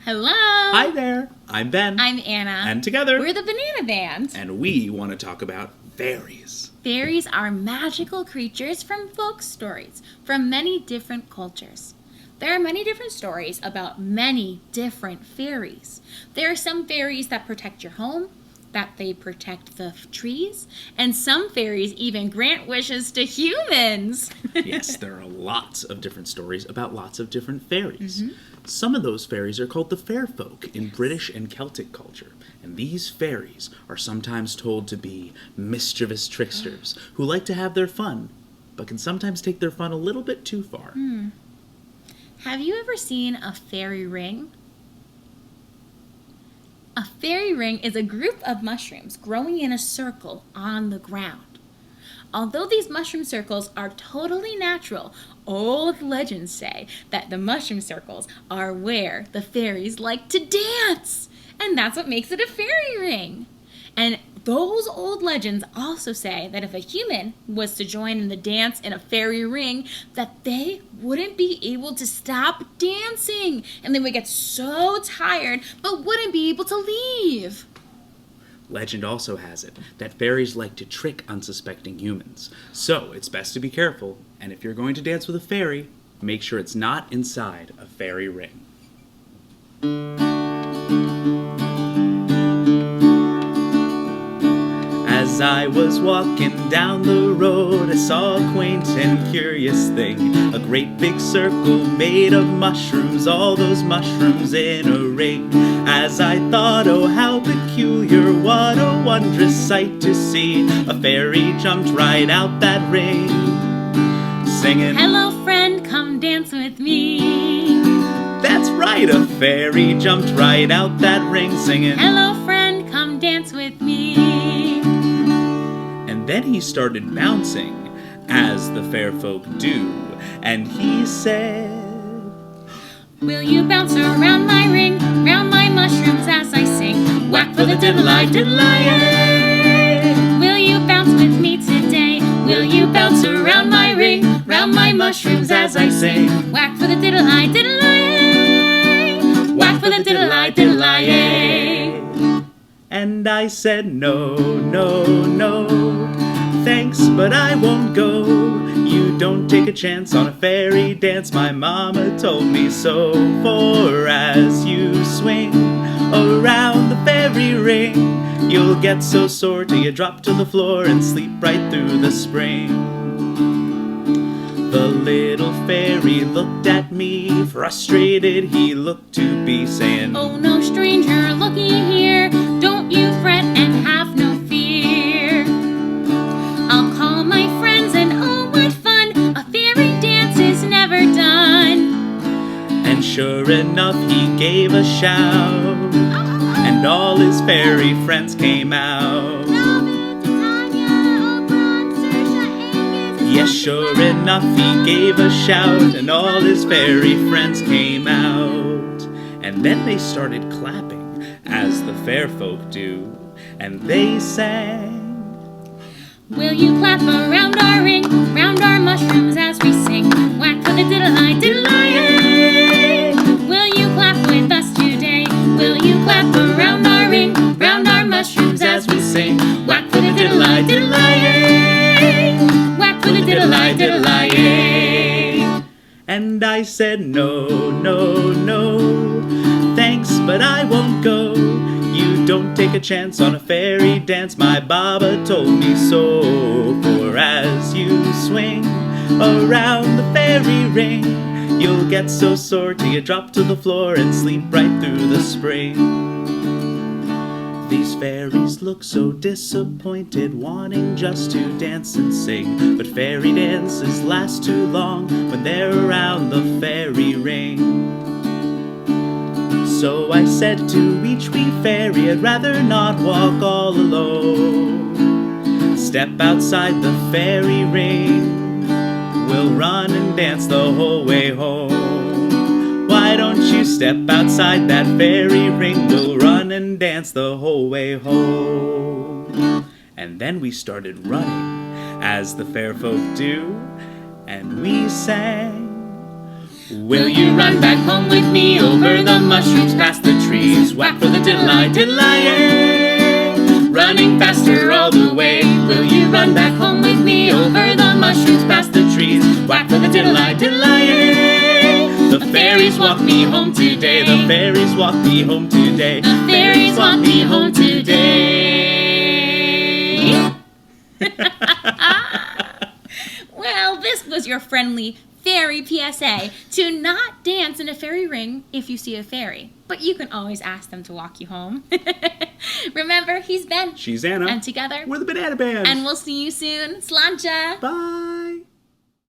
Hello! Hi there, I'm Ben. I'm Anna. And together, we're the BenAnna Band. And we want to talk about fairies. Fairies are magical creatures from folk stories from many different cultures. There are many different stories about many different fairies. There are some fairies that protect your home, that they protect the trees, and some fairies even grant wishes to humans. Yes, there are lots of different stories about lots of different fairies. Mm-hmm. Some of those fairies are called the fair folk in British and Celtic culture. And these fairies are sometimes told to be mischievous tricksters who like to have their fun, but can sometimes take their fun a little bit too far. Have you ever seen a fairy ring? A fairy ring is a group of mushrooms growing in a circle on the ground. Although these mushroom circles are totally natural, old legends say that the mushroom circles are where the fairies like to dance. And that's what makes it a fairy ring. And those old legends also say that if a human was to join in the dance in a fairy ring, that they wouldn't be able to stop dancing. And they would get so tired, but wouldn't be able to leave. Legend also has it that fairies like to trick unsuspecting humans. So it's best to be careful, and if you're going to dance with a fairy, make sure it's not inside a fairy ring. As I was walking down the road, I saw a quaint and curious thing. A great big circle made of mushrooms, all those mushrooms in a ring. As I thought, oh how peculiar, what a wondrous sight to see. A fairy jumped right out that ring, singing, "Hello friend, come dance with me." That's right, a fairy jumped right out that ring, singing, "Hello friend, come dance with me." And then he started bouncing, as the fair folk do, and he said, "Will you bounce around my ring, round my mushrooms as I sing? Whack for the diddle-I, diddle-I-yay! Will you bounce with me today? Will you bounce around my ring, round my mushrooms as I sing? Whack for the diddle-I, diddle-I-yay! Whack for the diddle-I, diddle-I-yay!" And I said, no, no, no, thanks, but I won't go. You don't take a chance on a fairy dance, my mama told me so. For as you swing around the fairy ring, you'll get so sore till you drop to the floor and sleep right through the spring. The little fairy looked at me, frustrated he looked to be, saying, "Oh no, stranger, looky here, don't you fret and have no fear. I'll call my friends and oh what fun, a fairy dance is never done." And sure enough he gave a shout, and all his fairy friends came out. Yes, sure enough he gave a shout, and all his fairy friends came out. And then they started clapping, as the fair folk do, and they sang, "Will you clap around our ring, round our mushrooms as we sing? Whack for the diddle-I, diddle-I-yay! Will you clap with us today? Will you clap around our ring, round our mushrooms as we sing? Whack for the diddle-I, diddle-I-yay! Whack for the diddle-I, diddle-I-yay!" And I said, no, no, no, thanks, but I won't go. You don't take a chance on a fairy dance, my baba told me so. For as you swing around the fairy ring, you'll get so sore till you drop to the floor and sleep right through the spring. These fairies look so disappointed, wanting just to dance and sing. But fairy dances last too long when they're around the fairy ring. So I said to each wee fairy, I'd rather not walk all alone. Step outside the fairy ring, we'll run and dance the whole way home. Why don't you step outside that fairy ring, we'll run and dance the whole way home. And then we started running, as the fair folk do, and we sang, Will you run back home with me over the mushrooms past the trees? Whack for the diddle-I, diddle-I, running faster all the way. Will you run back home with me over the mushrooms past the trees? Whack for the diddle-I, diddle-I, the fairies walk me home today. The fairies walk me home today. The fairies walk me home today. Well, this was your friendly fairy PSA to not dance in a fairy ring if you see a fairy. But you can always ask them to walk you home. Remember, he's Ben. She's Anna. And together, we're the BenAnna Band. And we'll see you soon. Sláinte. Bye.